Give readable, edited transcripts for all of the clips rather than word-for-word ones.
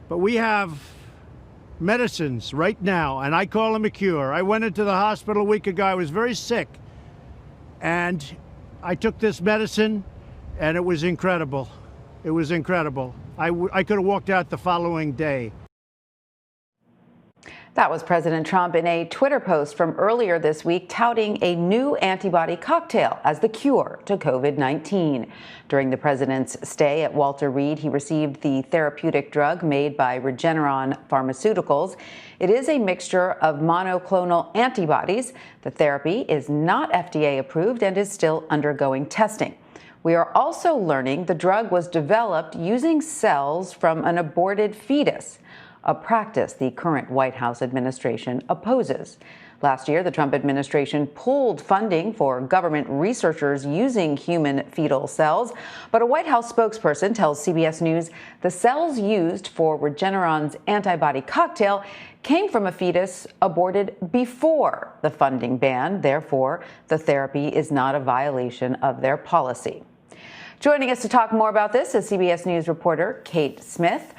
But we have medicines right now, and I call them a cure. I went into the hospital a week ago. I was very sick, and I took this medicine, and it was incredible. It was incredible. I could have walked out the following day. That was President Trump in a Twitter post from earlier this week touting a new antibody cocktail as the cure to COVID-19. During the president's stay at Walter Reed, he received the therapeutic drug made by Regeneron Pharmaceuticals. It is a mixture of monoclonal antibodies. The therapy is not FDA approved and is still undergoing testing. We are also learning the drug was developed using cells from an aborted fetus, a practice the current White House administration opposes. Last year, the Trump administration pulled funding for government researchers using human fetal cells, but a White House spokesperson tells CBS News the cells used for Regeneron's antibody cocktail came from a fetus aborted before the funding ban. Therefore, the therapy is not a violation of their policy. Joining us to talk more about this is CBS News reporter Kate Smith.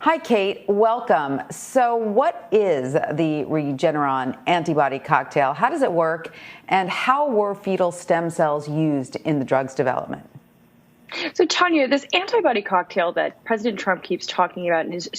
Hi, Kate. Welcome. So what is the Regeneron antibody cocktail? How does it work? And how were fetal stem cells used in the drug's development? So, Tanya, this antibody cocktail that President Trump keeps talking about and is,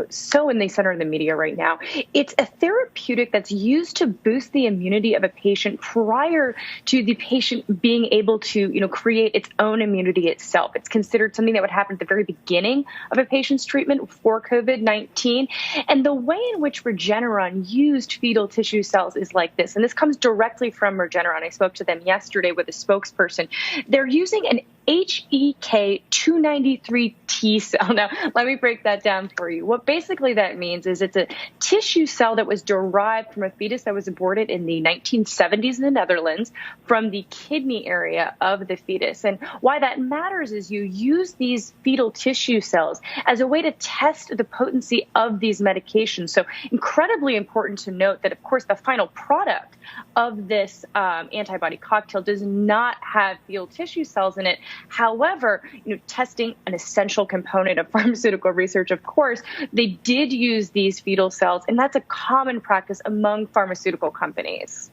so in the center of the media right now, it's a therapeutic that's used to boost the immunity of a patient prior to the patient being able to, create its own immunity itself. It's considered something that would happen at the very beginning of a patient's treatment for COVID-19. And the way in which Regeneron used fetal tissue cells is like this. And this comes directly from Regeneron. I spoke to them yesterday with a spokesperson. They're using an HEK293 T cell. Now, let me break that down for you. What basically that means is it's a tissue cell that was derived from a fetus that was aborted in the 1970s in the Netherlands from the kidney area of the fetus. And why that matters is you use these fetal tissue cells as a way to test the potency of these medications. So incredibly important to note that, of course, the final product of this antibody cocktail does not have fetal tissue cells in it. However, testing an essential component of pharmaceutical research, of course, they did use these fetal cells, and that's a common practice among pharmaceutical companies.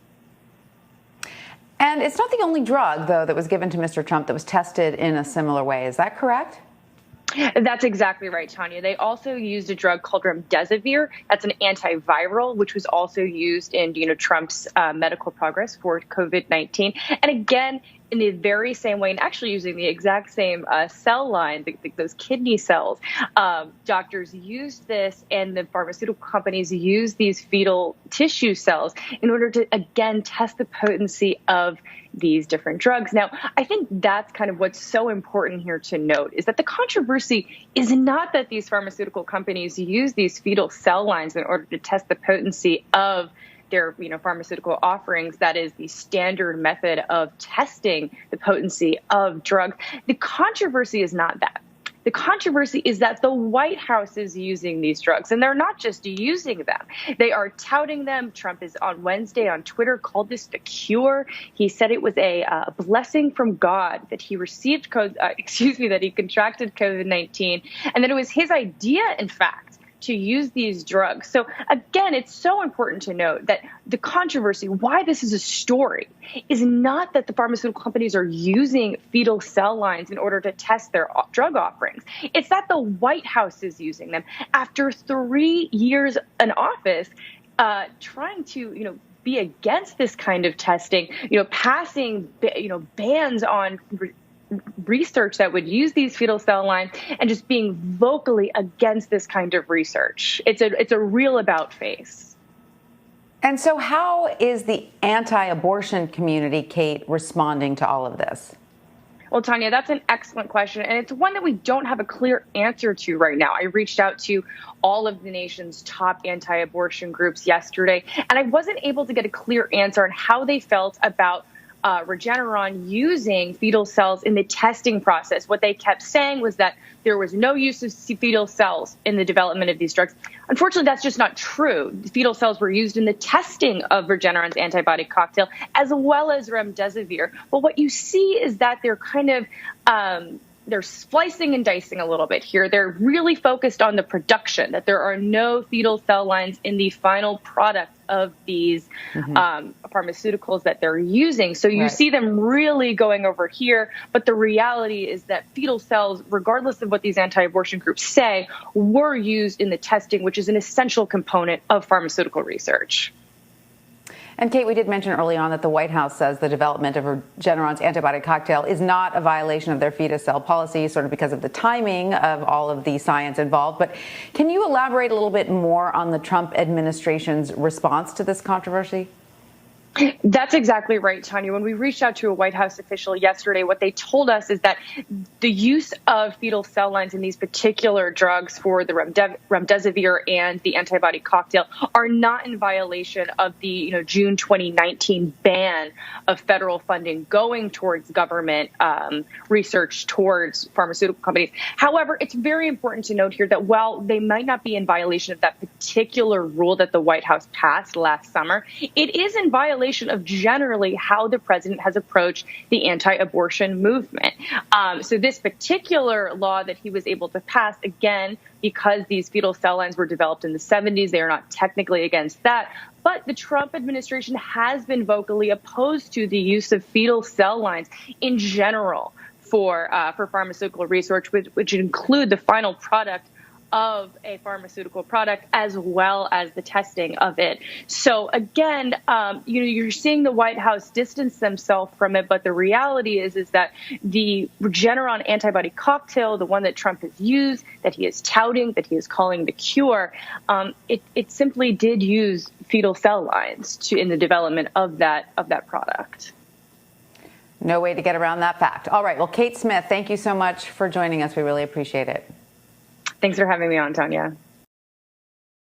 And it's not the only drug, though, that was given to Mr. Trump that was tested in a similar way. Is that correct? That's exactly right, Tanya. They also used a drug called remdesivir. That's an antiviral, which was also used in, Trump's medical progress for COVID-19. And again, in the very same way, and actually using the exact same cell line, those kidney cells, doctors used this, and the pharmaceutical companies used these fetal tissue cells in order to, again, test the potency of these different drugs. Now, I think that's kind of what's so important here to note, is that the controversy is not that these pharmaceutical companies use these fetal cell lines in order to test the potency of their pharmaceutical offerings. That is the standard method of testing the potency of drugs. The controversy is not that. The controversy is that the White House is using these drugs, and they're not just using them. They are touting them. Trump is on Wednesday on Twitter called this the cure. He said it was a blessing from God that he received, that he contracted COVID-19, and that it was his idea, in fact, to use these drugs. So again, it's so important to note that the controversy, why this is a story, is not that the pharmaceutical companies are using fetal cell lines in order to test their drug offerings. It's that the White House is using them after 3 years in office, trying to, be against this kind of testing, passing, bans on research that would use these fetal cell lines, and just being vocally against this kind of research. It's a real about face. And so how is the anti-abortion community, Kate, responding to all of this? Well, Tanya, that's an excellent question, and it's one that we don't have a clear answer to right now. I reached out to all of the nation's top anti-abortion groups yesterday, and I wasn't able to get a clear answer on how they felt about Regeneron using fetal cells in the testing process. What they kept saying was that there was no use of fetal cells in the development of these drugs. Unfortunately, that's just not true. The fetal cells were used in the testing of Regeneron's antibody cocktail, as well as remdesivir. But what you see is that they're kind of they're splicing and dicing a little bit here. They're really focused on the production, that there are no fetal cell lines in the final product of these pharmaceuticals that they're using. So you see them really going over here. But the reality is that fetal cells, regardless of what these anti-abortion groups say, were used in the testing, which is an essential component of pharmaceutical research. And Kate, we did mention early on that the White House says the development of Regeneron's antibody cocktail is not a violation of their fetus cell policy, sort of because of the timing of all of the science involved. But can you elaborate a little bit more on the Trump administration's response to this controversy? That's exactly right, Tanya. When we reached out to a White House official yesterday, what they told us is that the use of fetal cell lines in these particular drugs for the remdesivir and the antibody cocktail are not in violation of the June 2019 ban of federal funding going towards government research towards pharmaceutical companies. However, it's very important to note here that while they might not be in violation of that particular rule that the White House passed last summer, it is in violation of generally how the president has approached the anti-abortion movement. So this particular law that he was able to pass, again, because these fetal cell lines were developed in the 70s, they are not technically against that. But the Trump administration has been vocally opposed to the use of fetal cell lines in general for pharmaceutical research, which include the final product of a pharmaceutical product as well as the testing of it. So again, you're seeing the White House distance themselves from it, but the reality is that the Regeneron antibody cocktail, the one that Trump has used, that he is touting, that he is calling the cure, it simply did use fetal cell lines in the development of that product. No way to get around that fact. All right. Well, Kate Smith, thank you so much for joining us. We really appreciate it. Thanks for having me on, Tanya.